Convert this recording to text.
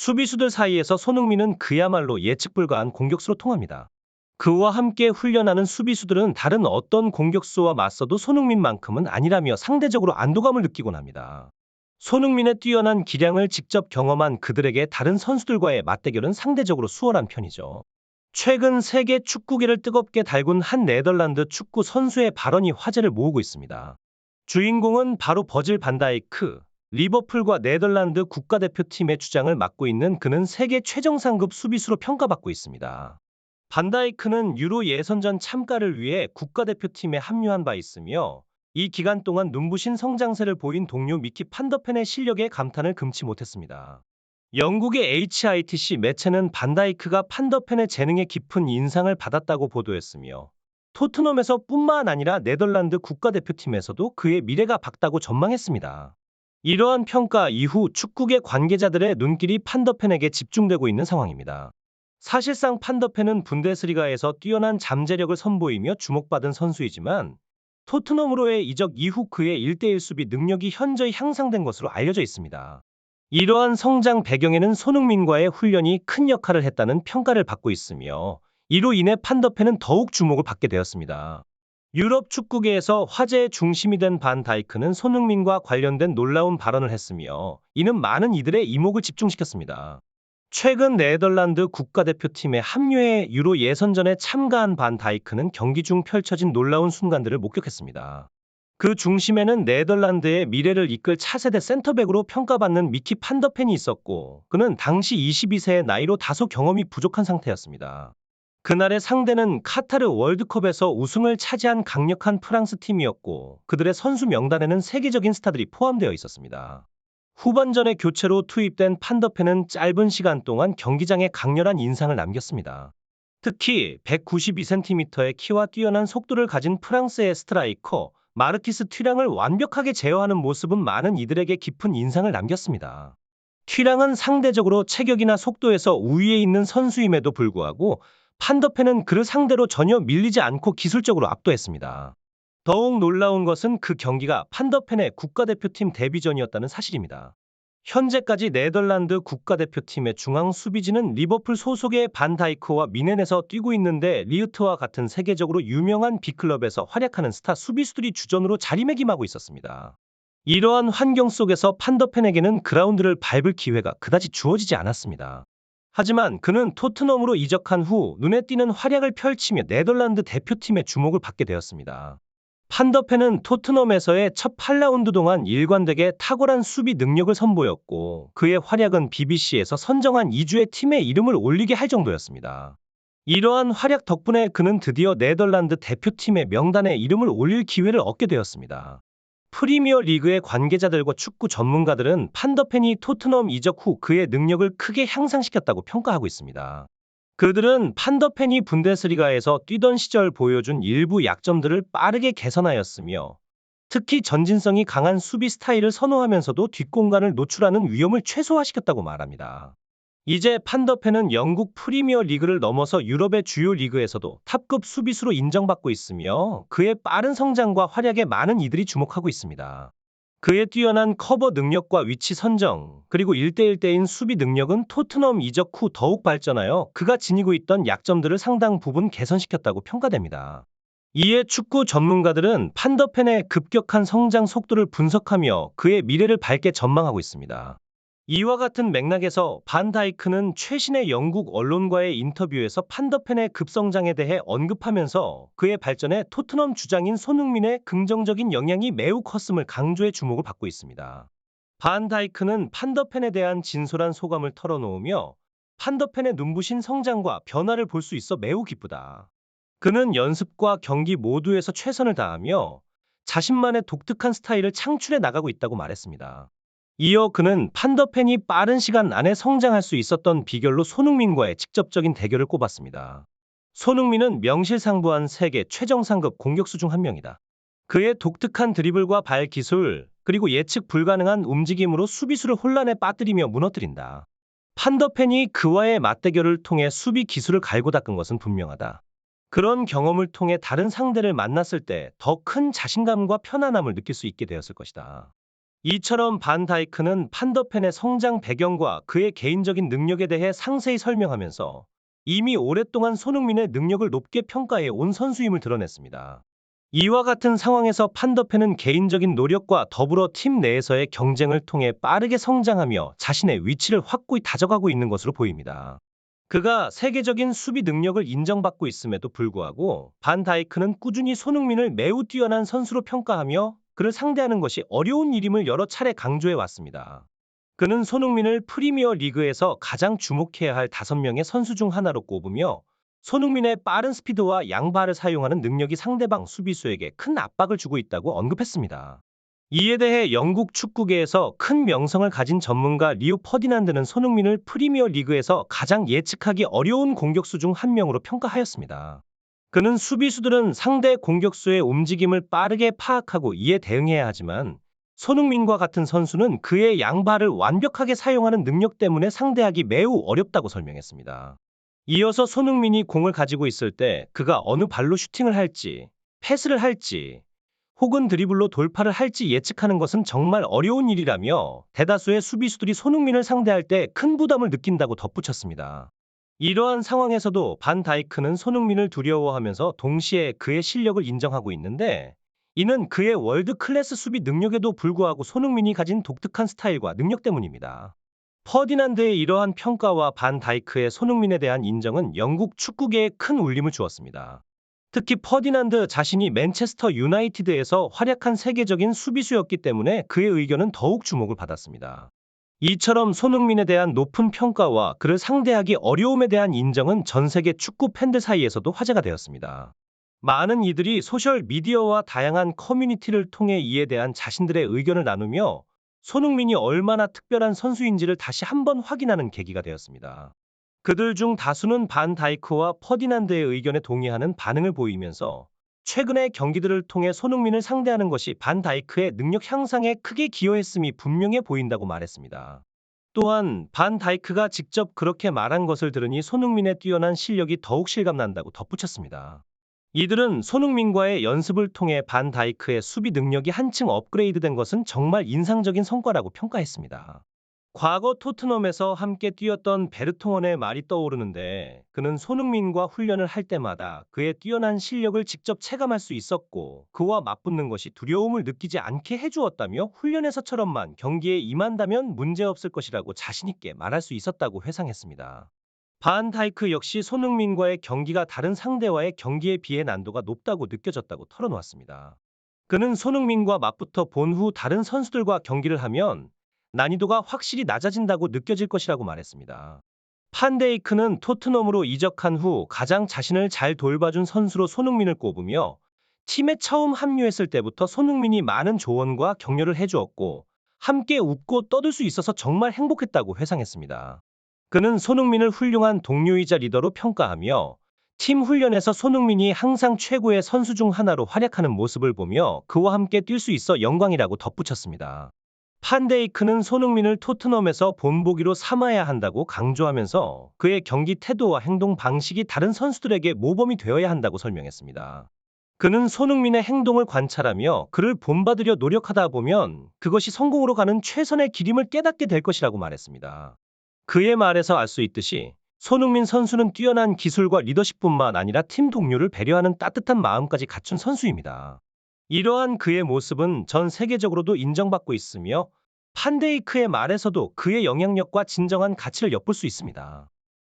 수비수들 사이에서 손흥민은 그야말로 예측 불가한 공격수로 통합니다. 그와 함께 훈련하는 수비수들은 다른 어떤 공격수와 맞서도 손흥민만큼은 아니라며 상대적으로 안도감을 느끼곤 합니다. 손흥민의 뛰어난 기량을 직접 경험한 그들에게 다른 선수들과의 맞대결은 상대적으로 수월한 편이죠. 최근 세계 축구계를 뜨겁게 달군 한 네덜란드 축구 선수의 발언이 화제를 모으고 있습니다. 주인공은 바로 버질 반다이크, 리버풀과 네덜란드 국가대표팀의 주장을 맡고 있는 그는 세계 최정상급 수비수로 평가받고 있습니다. 반다이크는 유로 예선전 참가를 위해 국가대표팀에 합류한 바 있으며 이 기간 동안 눈부신 성장세를 보인 동료 미키 판더펜의 실력에 감탄을 금치 못했습니다. 영국의 HITC 매체는 반다이크가 판더펜의 재능에 깊은 인상을 받았다고 보도했으며 토트넘에서 뿐만 아니라 네덜란드 국가대표팀에서도 그의 미래가 밝다고 전망했습니다. 이러한 평가 이후 축구계 관계자들의 눈길이 판더펜에게 집중되고 있는 상황입니다. 사실상 판더펜은 분데스리가에서 뛰어난 잠재력을 선보이며 주목받은 선수이지만 토트넘으로의 이적 이후 그의 1대1 수비 능력이 현저히 향상된 것으로 알려져 있습니다. 이러한 성장 배경에는 손흥민과의 훈련이 큰 역할을 했다는 평가를 받고 있으며 이로 인해 판더펜은 더욱 주목을 받게 되었습니다. 유럽 축구계에서 화제의 중심이 된 반 다이크는 손흥민과 관련된 놀라운 발언을 했으며 이는 많은 이들의 이목을 집중시켰습니다. 최근 네덜란드 국가대표팀에 합류해 유로 예선전에 참가한 반 다이크는 경기 중 펼쳐진 놀라운 순간들을 목격했습니다. 그 중심에는 네덜란드의 미래를 이끌 차세대 센터백으로 평가받는 미키 판더펜이 있었고 그는 당시 22세의 나이로 다소 경험이 부족한 상태였습니다. 그날의 상대는 카타르 월드컵에서 우승을 차지한 강력한 프랑스 팀이었고 그들의 선수 명단에는 세계적인 스타들이 포함되어 있었습니다. 후반전에 교체로 투입된 판더펜은 짧은 시간 동안 경기장에 강렬한 인상을 남겼습니다. 특히 192cm의 키와 뛰어난 속도를 가진 프랑스의 스트라이커 마르키스 튀랑을 완벽하게 제어하는 모습은 많은 이들에게 깊은 인상을 남겼습니다. 튀랑은 상대적으로 체격이나 속도에서 우위에 있는 선수임에도 불구하고 판더펜은 그를 상대로 전혀 밀리지 않고 기술적으로 압도했습니다. 더욱 놀라운 것은 그 경기가 판더펜의 국가대표팀 데뷔전이었다는 사실입니다. 현재까지 네덜란드 국가대표팀의 중앙 수비진은 리버풀 소속의 반 다이크와 미넨에서 뛰고 있는데 리우트와 같은 세계적으로 유명한 B클럽에서 활약하는 스타 수비수들이 주전으로 자리매김하고 있었습니다. 이러한 환경 속에서 판더펜에게는 그라운드를 밟을 기회가 그다지 주어지지 않았습니다. 하지만 그는 토트넘으로 이적한 후 눈에 띄는 활약을 펼치며 네덜란드 대표팀의 주목을 받게 되었습니다. 판더펜은 토트넘에서의 첫 8라운드 동안 일관되게 탁월한 수비 능력을 선보였고 그의 활약은 BBC에서 선정한 2주의 팀의 이름을 올리게 할 정도였습니다. 이러한 활약 덕분에 그는 드디어 네덜란드 대표팀의 명단에 이름을 올릴 기회를 얻게 되었습니다. 프리미어 리그의 관계자들과 축구 전문가들은 판더펜이 토트넘 이적 후 그의 능력을 크게 향상시켰다고 평가하고 있습니다. 그들은 판더펜이 분데스리가에서 뛰던 시절 보여준 일부 약점들을 빠르게 개선하였으며 특히 전진성이 강한 수비 스타일을 선호하면서도 뒷공간을 노출하는 위험을 최소화시켰다고 말합니다. 이제 판더펜은 영국 프리미어 리그를 넘어서 유럽의 주요 리그에서도 탑급 수비수로 인정받고 있으며 그의 빠른 성장과 활약에 많은 이들이 주목하고 있습니다. 그의 뛰어난 커버 능력과 위치 선정, 그리고 1대1대인 수비 능력은 토트넘 이적 후 더욱 발전하여 그가 지니고 있던 약점들을 상당 부분 개선시켰다고 평가됩니다. 이에 축구 전문가들은 판더펜의 급격한 성장 속도를 분석하며 그의 미래를 밝게 전망하고 있습니다. 이와 같은 맥락에서 반 다이크는 최신의 영국 언론과의 인터뷰에서 판더펜의 급성장에 대해 언급하면서 그의 발전에 토트넘 주장인 손흥민의 긍정적인 영향이 매우 컸음을 강조해 주목을 받고 있습니다. 반 다이크는 판더펜에 대한 진솔한 소감을 털어놓으며 판더펜의 눈부신 성장과 변화를 볼 수 있어 매우 기쁘다. 그는 연습과 경기 모두에서 최선을 다하며 자신만의 독특한 스타일을 창출해 나가고 있다고 말했습니다. 이어 그는 판더펜이 빠른 시간 안에 성장할 수 있었던 비결로 손흥민과의 직접적인 대결을 꼽았습니다. 손흥민은 명실상부한 세계 최정상급 공격수 중 한 명이다. 그의 독특한 드리블과 발 기술, 그리고 예측 불가능한 움직임으로 수비수를 혼란에 빠뜨리며 무너뜨린다. 판더펜이 그와의 맞대결을 통해 수비 기술을 갈고 닦은 것은 분명하다. 그런 경험을 통해 다른 상대를 만났을 때 더 큰 자신감과 편안함을 느낄 수 있게 되었을 것이다. 이처럼 반 다이크는 판더펜의 성장 배경과 그의 개인적인 능력에 대해 상세히 설명하면서 이미 오랫동안 손흥민의 능력을 높게 평가해 온 선수임을 드러냈습니다. 이와 같은 상황에서 판더펜은 개인적인 노력과 더불어 팀 내에서의 경쟁을 통해 빠르게 성장하며 자신의 위치를 확고히 다져가고 있는 것으로 보입니다. 그가 세계적인 수비 능력을 인정받고 있음에도 불구하고 반 다이크는 꾸준히 손흥민을 매우 뛰어난 선수로 평가하며 그를 상대하는 것이 어려운 일임을 여러 차례 강조해 왔습니다. 그는 손흥민을 프리미어 리그에서 가장 주목해야 할 5명의 선수 중 하나로 꼽으며 손흥민의 빠른 스피드와 양발을 사용하는 능력이 상대방 수비수에게 큰 압박을 주고 있다고 언급했습니다. 이에 대해 영국 축구계에서 큰 명성을 가진 전문가 리오 퍼디난드는 손흥민을 프리미어 리그에서 가장 예측하기 어려운 공격수 중 한 명으로 평가하였습니다. 그는 수비수들은 상대 공격수의 움직임을 빠르게 파악하고 이에 대응해야 하지만 손흥민과 같은 선수는 그의 양발을 완벽하게 사용하는 능력 때문에 상대하기 매우 어렵다고 설명했습니다. 이어서 손흥민이 공을 가지고 있을 때 그가 어느 발로 슈팅을 할지, 패스를 할지, 혹은 드리블로 돌파를 할지 예측하는 것은 정말 어려운 일이라며 대다수의 수비수들이 손흥민을 상대할 때 큰 부담을 느낀다고 덧붙였습니다. 이러한 상황에서도 반 다이크는 손흥민을 두려워하면서 동시에 그의 실력을 인정하고 있는데 이는 그의 월드 클래스 수비 능력에도 불구하고 손흥민이 가진 독특한 스타일과 능력 때문입니다. 퍼디난드의 이러한 평가와 반 다이크의 손흥민에 대한 인정은 영국 축구계에 큰 울림을 주었습니다. 특히 퍼디난드 자신이 맨체스터 유나이티드에서 활약한 세계적인 수비수였기 때문에 그의 의견은 더욱 주목을 받았습니다. 이처럼 손흥민에 대한 높은 평가와 그를 상대하기 어려움에 대한 인정은 전 세계 축구 팬들 사이에서도 화제가 되었습니다. 많은 이들이 소셜 미디어와 다양한 커뮤니티를 통해 이에 대한 자신들의 의견을 나누며 손흥민이 얼마나 특별한 선수인지를 다시 한번 확인하는 계기가 되었습니다. 그들 중 다수는 반 다이크와 퍼디난드의 의견에 동의하는 반응을 보이면서 최근의 경기들을 통해 손흥민을 상대하는 것이 반 다이크의 능력 향상에 크게 기여했음이 분명해 보인다고 말했습니다. 또한 반 다이크가 직접 그렇게 말한 것을 들으니 손흥민의 뛰어난 실력이 더욱 실감난다고 덧붙였습니다. 이들은 손흥민과의 연습을 통해 반 다이크의 수비 능력이 한층 업그레이드된 것은 정말 인상적인 성과라고 평가했습니다. 과거 토트넘에서 함께 뛰었던 베르통원의 말이 떠오르는데 그는 손흥민과 훈련을 할 때마다 그의 뛰어난 실력을 직접 체감할 수 있었고 그와 맞붙는 것이 두려움을 느끼지 않게 해주었다며 훈련에서처럼만 경기에 임한다면 문제없을 것이라고 자신있게 말할 수 있었다고 회상했습니다. 반 다이크 역시 손흥민과의 경기가 다른 상대와의 경기에 비해 난도가 높다고 느껴졌다고 털어놓았습니다. 그는 손흥민과 맞붙어 본 후 다른 선수들과 경기를 하면 난이도가 확실히 낮아진다고 느껴질 것이라고 말했습니다. 판데이크는 토트넘으로 이적한 후 가장 자신을 잘 돌봐준 선수로 손흥민을 꼽으며 팀에 처음 합류했을 때부터 손흥민이 많은 조언과 격려를 해주었고 함께 웃고 떠들 수 있어서 정말 행복했다고 회상했습니다. 그는 손흥민을 훌륭한 동료이자 리더로 평가하며 팀 훈련에서 손흥민이 항상 최고의 선수 중 하나로 활약하는 모습을 보며 그와 함께 뛸 수 있어 영광이라고 덧붙였습니다. 판데이크는 손흥민을 토트넘에서 본보기로 삼아야 한다고 강조하면서 그의 경기 태도와 행동 방식이 다른 선수들에게 모범이 되어야 한다고 설명했습니다. 그는 손흥민의 행동을 관찰하며 그를 본받으려 노력하다 보면 그것이 성공으로 가는 최선의 길임을 깨닫게 될 것이라고 말했습니다. 그의 말에서 알 수 있듯이 손흥민 선수는 뛰어난 기술과 리더십뿐만 아니라 팀 동료를 배려하는 따뜻한 마음까지 갖춘 선수입니다. 이러한 그의 모습은 전 세계적으로도 인정받고 있으며 판데이크의 말에서도 그의 영향력과 진정한 가치를 엿볼 수 있습니다.